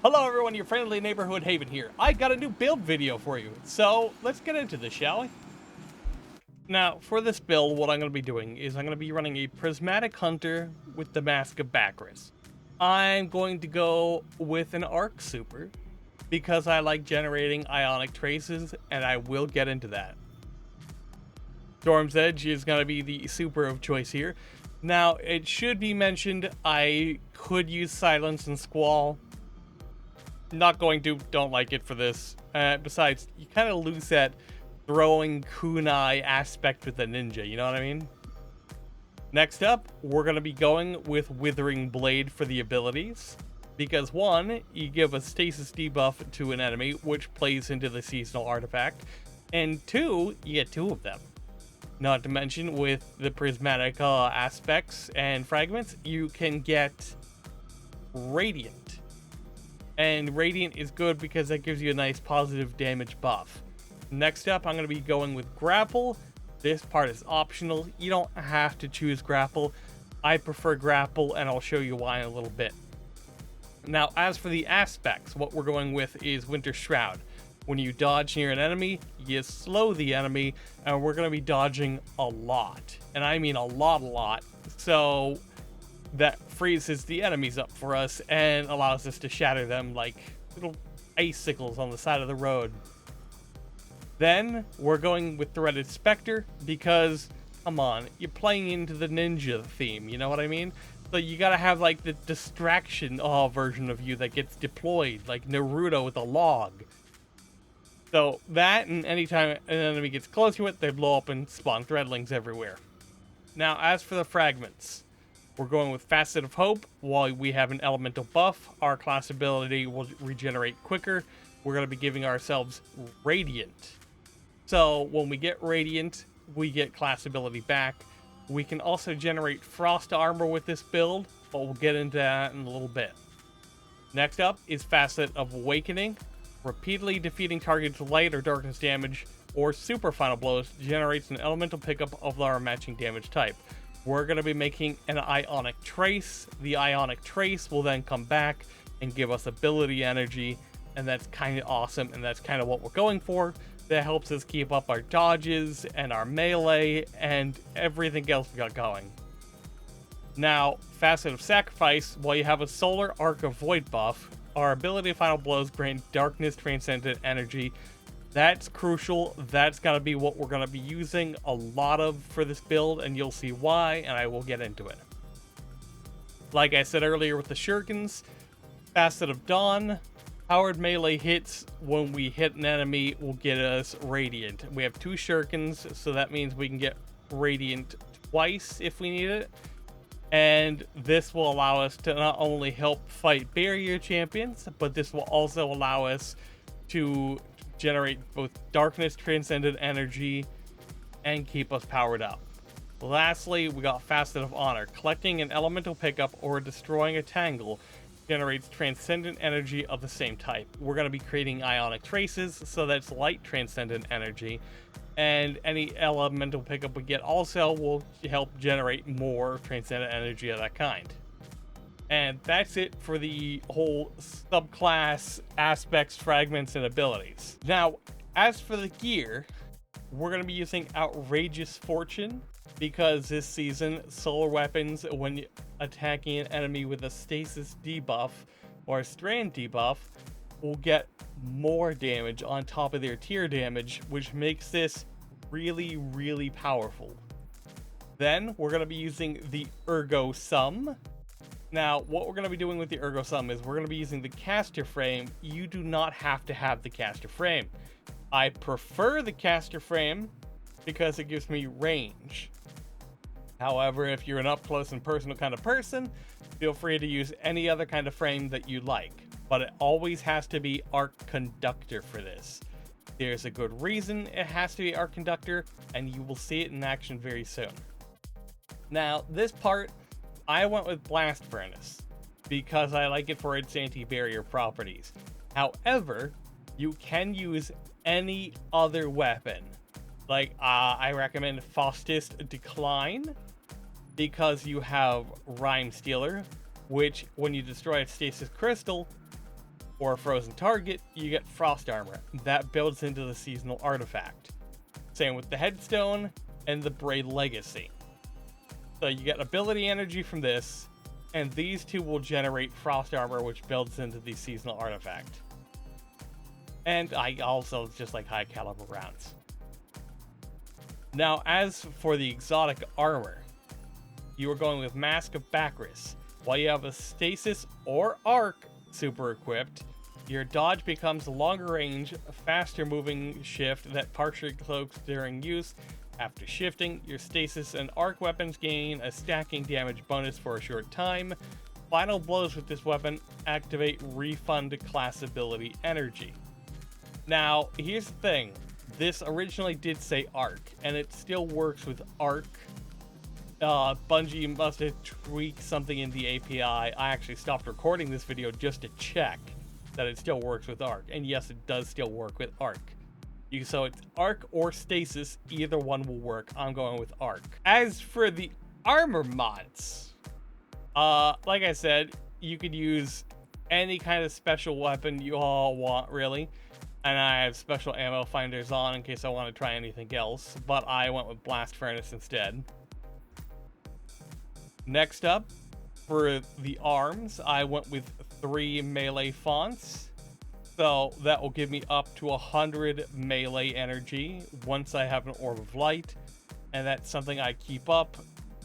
Hello everyone, your friendly neighborhood Haven here. I got a new build video for you, so let's get into this, shall we? Now, for this build, what I'm going to be doing is I'm going to be running a Prismatic Hunter with the Mask of Bakris. I'm going to go with an Arc Super, because I like generating ionic traces, and I will get into that. Storm's Edge is going to be the super of choice here. Now, it should be mentioned, I could use Silence and Squall. Not going to, don't like it for this. Besides, you kind of lose that throwing kunai aspect with the ninja, you know what I mean? Next up, we're going to be going with Withering Blade for the abilities. Because one, you give a stasis debuff to an enemy, which plays into the seasonal artifact. And two, you get two of them. Not to mention, with the prismatic aspects and fragments, you can get Radiant. And Radiant is good because that gives you a nice positive damage buff. Next up, I'm going to be going with Grapple. This part is optional. You don't have to choose Grapple. I prefer Grapple, and I'll show you why in a little bit. Now, as for the aspects, what we're going with is Winter Shroud. When you dodge near an enemy, you slow the enemy, and we're going to be dodging a lot. And I mean a lot. So that freezes the enemies up for us and allows us to shatter them like little icicles on the side of the road. Then we're going with Threaded Spectre because, come on, you're playing into the ninja theme, you know what I mean? So you gotta have like the distraction version of you that gets deployed, like Naruto with a log. So that, and anytime an enemy gets close to it, they blow up and spawn threadlings everywhere. Now, as for the fragments, we're going with Facet of Hope. While we have an elemental buff, our class ability will regenerate quicker. We're going to be giving ourselves Radiant. So when we get Radiant, we get class ability back. We can also generate Frost Armor with this build, but we'll get into that in a little bit. Next up is Facet of Awakening. Repeatedly defeating targets light or darkness damage or super final blows generates an elemental pickup of our matching damage type. We're going to be making an Ionic Trace. The Ionic Trace will then come back and give us ability energy, and that's kind of awesome, and that's kind of what we're going for. That helps us keep up our dodges and our melee and everything else we got going. Now, Facet of Sacrifice, while you have a Solar Arc of Void buff, our ability Final Blows grant Darkness Transcendent Energy. That's crucial. That's got to be what we're going to be using a lot of for this build, and you'll see why, and I will get into it. Like I said earlier with the shurikens, Facet of Dawn, powered melee hits when we hit an enemy will get us Radiant. We have two shurikens, so that means we can get Radiant twice if we need it. And this will allow us to not only help fight barrier champions, but this will also allow us to generate both Darkness Transcendent Energy and keep us powered up. Lastly, we got Facet of Honor. Collecting an elemental pickup or destroying a tangle generates Transcendent Energy of the same type. We're going to be creating Ionic Traces, so that's Light Transcendent Energy. And any elemental pickup we get also will help generate more Transcendent Energy of that kind. And that's it for the whole subclass aspects, fragments, and abilities. Now, as for the gear, we're going to be using Outrageous Fortune because this season, solar weapons, when attacking an enemy with a stasis debuff or a strand debuff, will get more damage on top of their tier damage, which makes this really powerful. Then, we're going to be using the Ergo Sum. Now, what we're going to be doing with the Ergo Sum is we're going to be using the caster frame. You do not have to have the caster frame. I prefer the caster frame because it gives me range. However, if you're an up-close and personal kind of person, feel free to use any other kind of frame that you like. But it always has to be Arc Conductor for this. There's a good reason it has to be Arc Conductor, and you will see it in action very soon. Now, this part, I went with Blast Furnace because I like it for its anti-barrier properties. However, you can use any other weapon. Like, I recommend Faustus Decline because you have Rhyme Stealer, which when you destroy a stasis crystal, or a frozen target, you get frost armor. That builds into the seasonal artifact. Same with the headstone and the braid legacy. So you get ability energy from this, and these two will generate frost armor, which builds into the seasonal artifact. And I also just like high caliber rounds. Now, as for the exotic armor, you are going with Mask of Bakris. While you have a Stasis or Arc super equipped, your dodge becomes a longer range, faster moving shift that partially cloaks during use. After shifting, your Stasis and Arc weapons gain a stacking damage bonus for a short time. Final blows with this weapon activate refund class ability energy. Now, here's the thing. This originally did say Arc, and it still works with Arc. Bungie must have tweaked something in the API. I actually stopped recording this video just to check that it still works with Arc. And yes, it does still work with Arc. So it's Arc or Stasis, either one will work. I'm going with Arc. As for the armor mods, like I said, you could use any kind of special weapon you all want, really. And I have special ammo finders on in case I want to try anything else, but I went with Blast Furnace instead. Next up, for the arms, I went with 3 melee fonts. So that will give me up to 100 melee energy once I have an Orb of Light. And that's something I keep up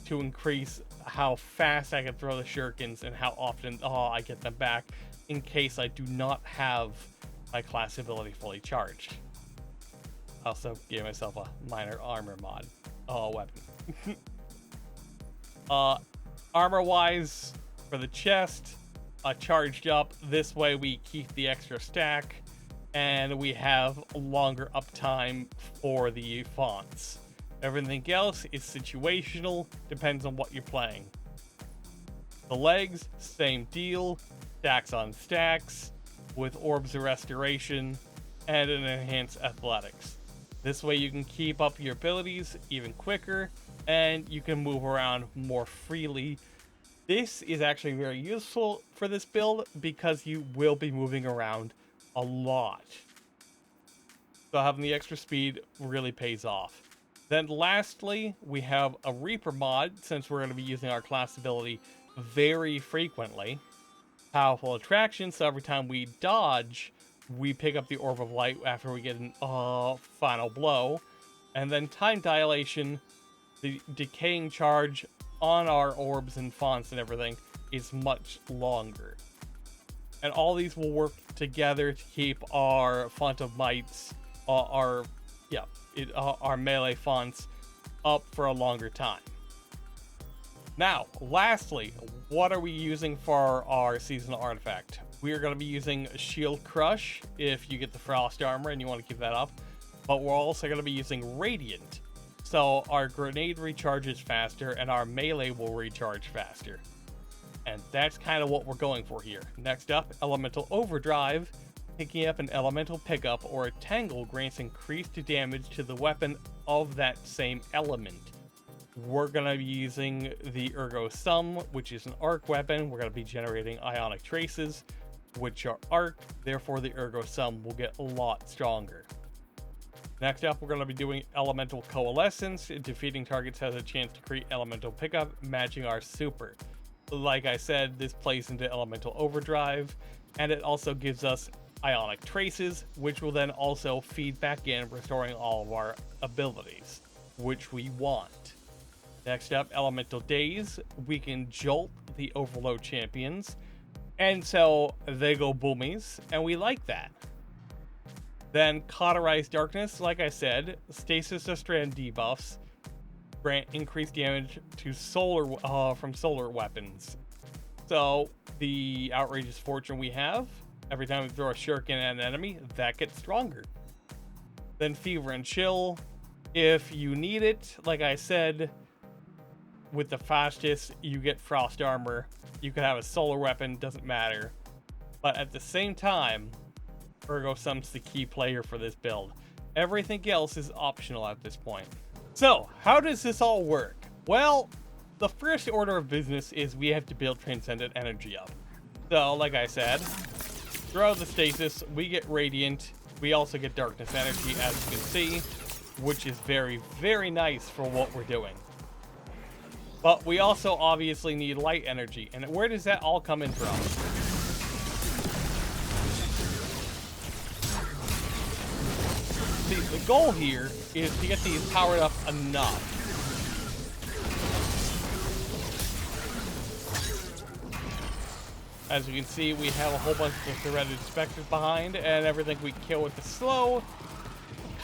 to increase how fast I can throw the shurikens and how often I get them back in case I do not have my class ability fully charged. I also gave myself a minor armor mod weapon. Armor wise, for the chest, charged up. This way we keep the extra stack and we have longer uptime for the fonts. Everything else is situational, depends on what you're playing. The legs, same deal, stacks on stacks with orbs of restoration and an enhanced athletics. This way you can keep up your abilities even quicker and you can move around more freely. This is actually very useful for this build because you will be moving around a lot. So having the extra speed really pays off. Then lastly, we have a Reaper mod since we're going to be using our class ability very frequently. Powerful attraction, so every time we dodge, we pick up the Orb of Light after we get an final blow. And then time dilation, the decaying charge on our orbs and fonts and everything is much longer. And all these will work together to keep our font of mites, our melee fonts up for a longer time. Now, lastly, what are we using for our seasonal artifact? We are going to be using Shield Crush if you get the Frost Armor and you want to keep that up. But we're also going to be using Radiant. So our grenade recharges faster and our melee will recharge faster. And that's kind of what we're going for here. Next up, Elemental Overdrive. Picking up an elemental pickup or a tangle grants increased damage to the weapon of that same element. We're going to be using the Ergo Sum, which is an arc weapon. We're going to be generating ionic traces, which are arc. Therefore, the Ergo Sum will get a lot stronger. Next up, we're going to be doing Elemental Coalescence. Defeating targets has a chance to create Elemental Pickup, matching our super. Like I said, this plays into Elemental Overdrive, and it also gives us Ionic Traces, which will then also feed back in, restoring all of our abilities, which we want. Next up, Elemental Daze. We can jolt the Overload champions, and so they go boomies, and we like that. Then Cauterize Darkness, like I said, Stasis or Strand debuffs grant increased damage to from solar weapons. So the Outrageous Fortune we have, every time we throw a shuriken at an enemy, that gets stronger. Then Fever and Chill, if you need it, like I said, with the fastest, you get Frost Armor. You could have a solar weapon, doesn't matter. But at the same time, Ergo Sum's the key player for this build. Everything else is optional at this point. So, how does this all work? Well, the first order of business is we have to build Transcendent Energy up. So, like I said, Throughout the stasis, we get radiant. We also get darkness energy, as you can see, which is very, very nice for what we're doing. But we also obviously need light energy. And where does that all come in from? See, the goal here is to get these powered up enough. As you can see, we have a whole bunch of threaded specters behind, and everything we kill with the slow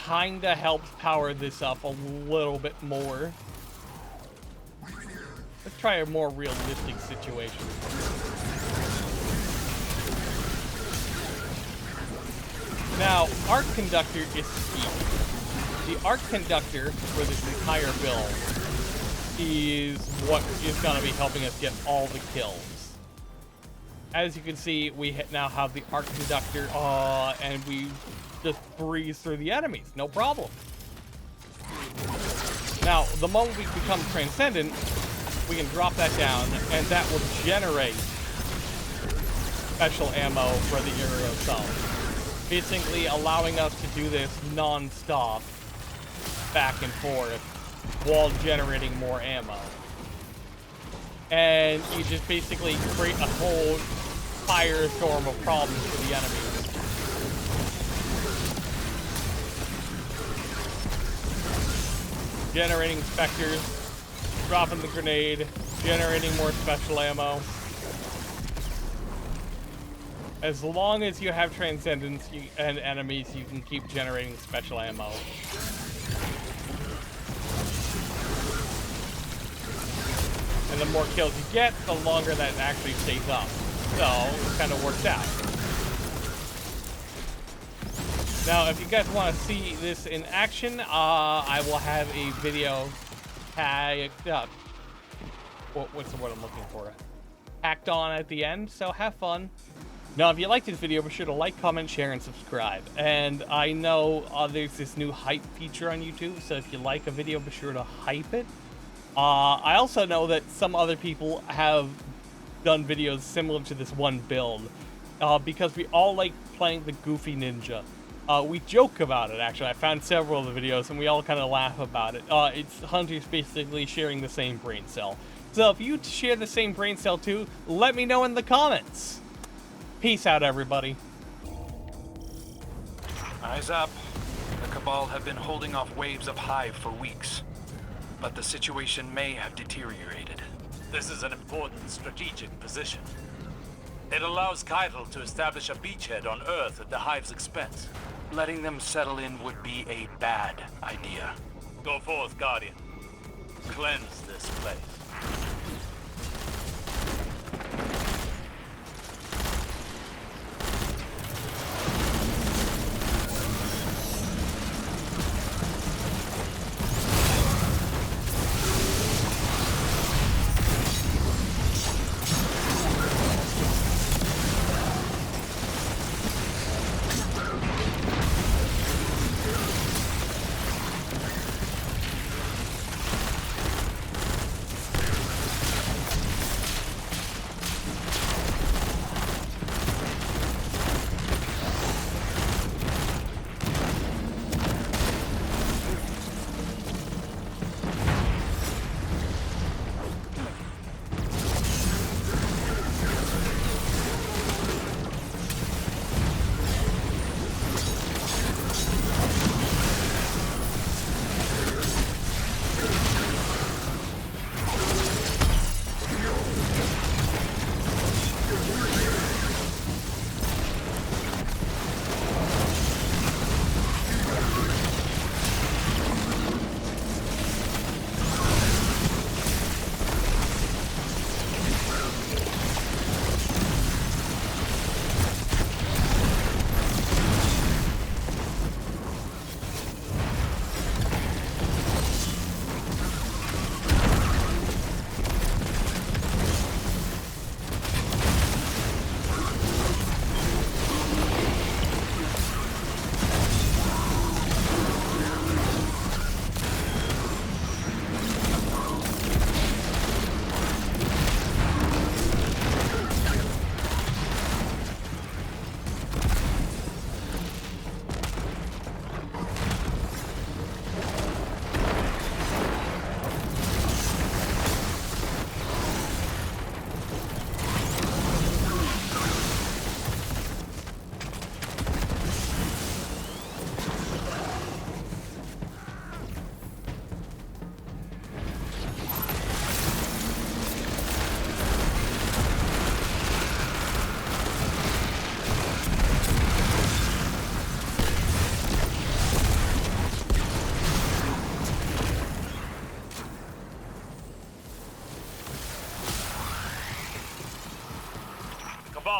kinda helps power this up a little bit more. Let's try a more realistic situation. Now, Arc Conductor is key. The Arc Conductor for this entire build is what is going to be helping us get all the kills. As you can see, we now have the Arc Conductor, and we just breeze through the enemies, no problem. Now, the moment we become Transcendent, we can drop that down, and that will generate special ammo for the Ergo Sum, basically allowing us to do this non-stop, back and forth, while generating more ammo. And you just basically create a whole firestorm of problems for the enemies. Generating specters, dropping the grenade, generating more special ammo. As long as you have Transcendence and enemies, you can keep generating special ammo. And the more kills you get, the longer that actually stays up. So, it kind of works out. Now, if you guys want to see this in action, I will have a video tagged up. What's the word I'm looking for? Tacked on at the end, so have fun. Now, if you like this video, be sure to like, comment, share, and subscribe. And I know there's this new hype feature on YouTube, so if you like a video, be sure to hype it. I also know that some other people have done videos similar to this one build, because we all like playing the Goofy Ninja. We joke about it, actually. I found several of the videos, and we all kind of laugh about it. It's hunters basically sharing the same brain cell. So if you share the same brain cell too, let me know in the comments. Peace out, everybody. Eyes up. The Cabal have been holding off waves of Hive for weeks, but the situation may have deteriorated. This is an important strategic position. It allows Keitel to establish a beachhead on Earth at the Hive's expense. Letting them settle in would be a bad idea. Go forth, Guardian. Cleanse this place.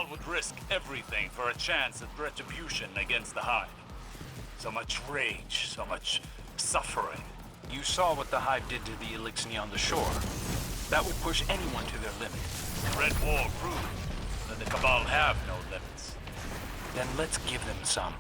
Cabal would risk everything for a chance at retribution against the Hive. So much rage, so much suffering. You saw what the Hive did to the Elixni on the shore. That would push anyone to their limit. Red War proved that the Cabal have no limits. Then let's give them some.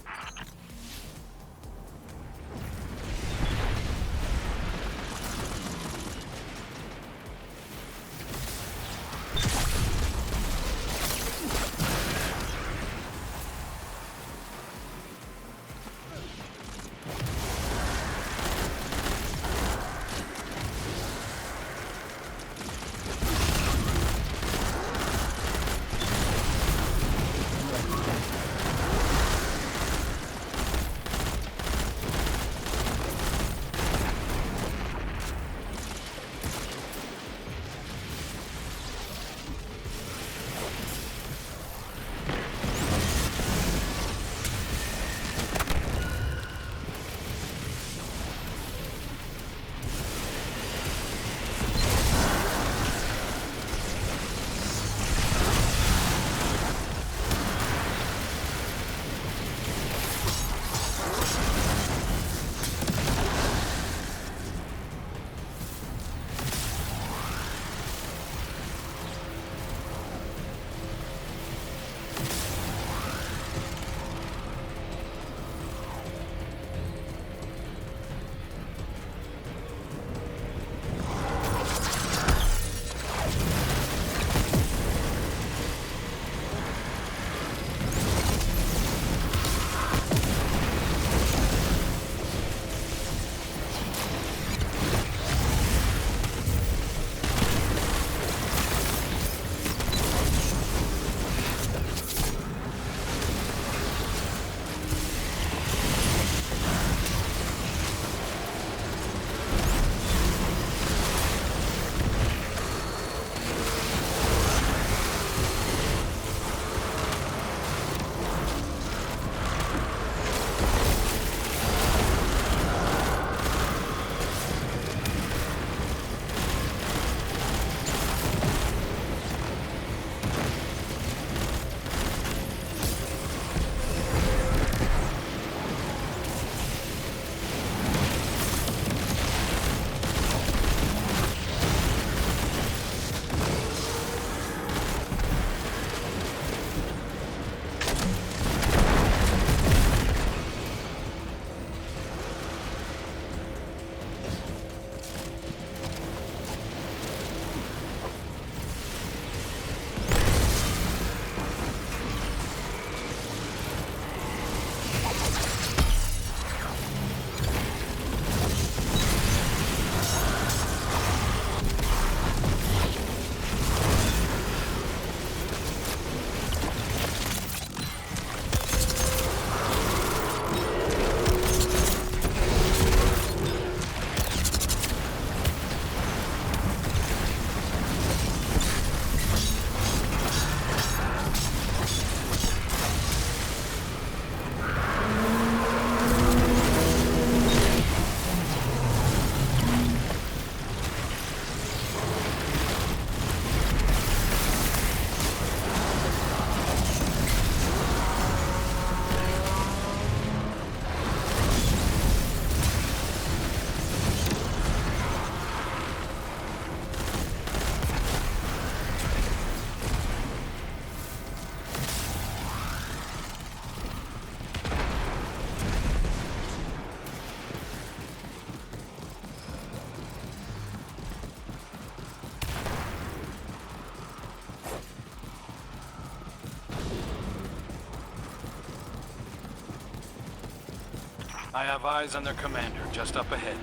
I have eyes on their commander just up ahead.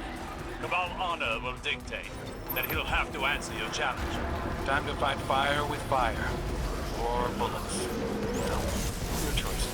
Cabal honor will dictate that he'll have to answer your challenge. Time to fight fire with fire. Or bullets. No, your choice.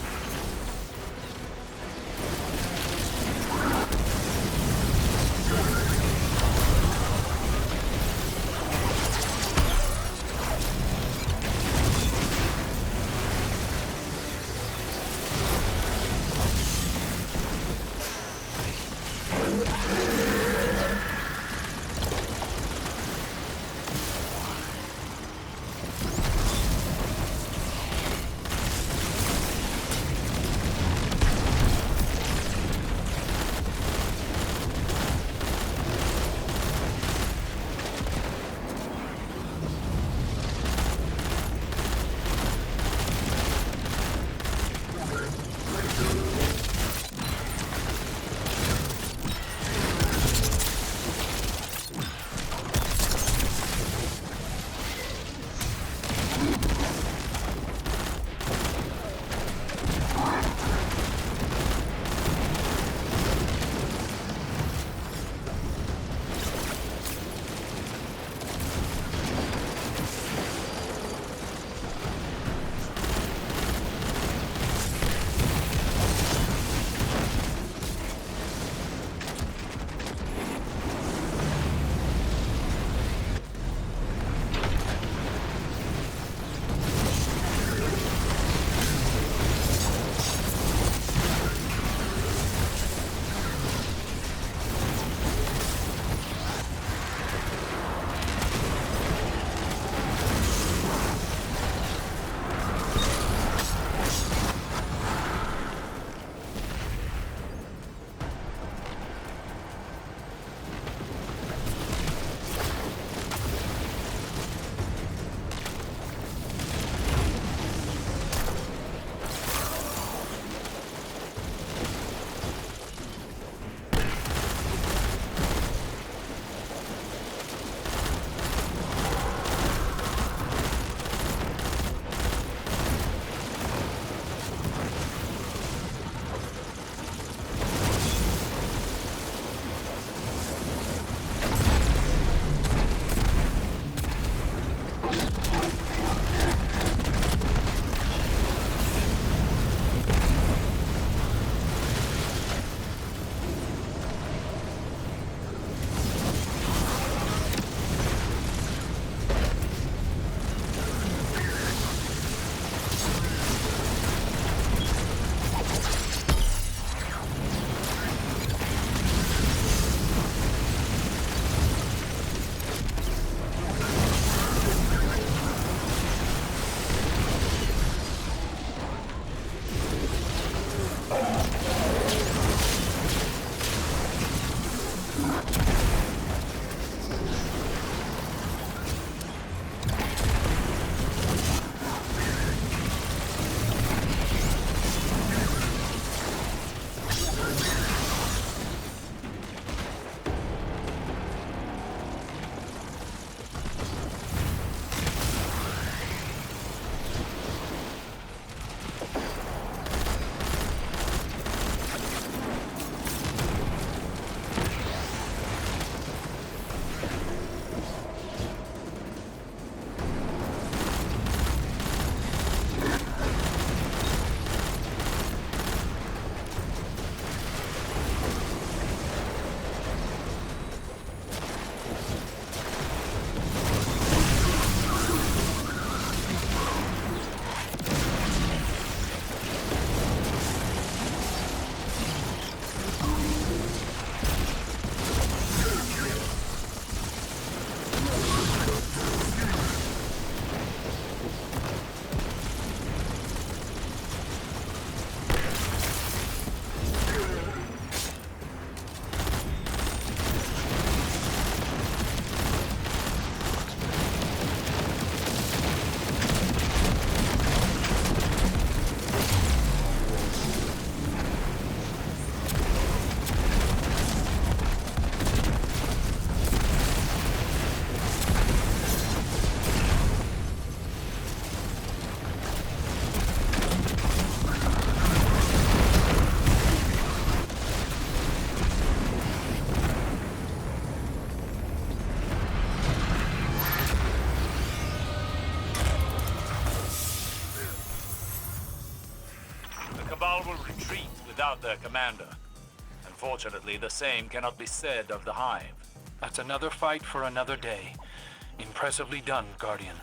Cabal will retreat without their commander. Unfortunately, the same cannot be said of the Hive. That's another fight for another day. Impressively done, Guardian.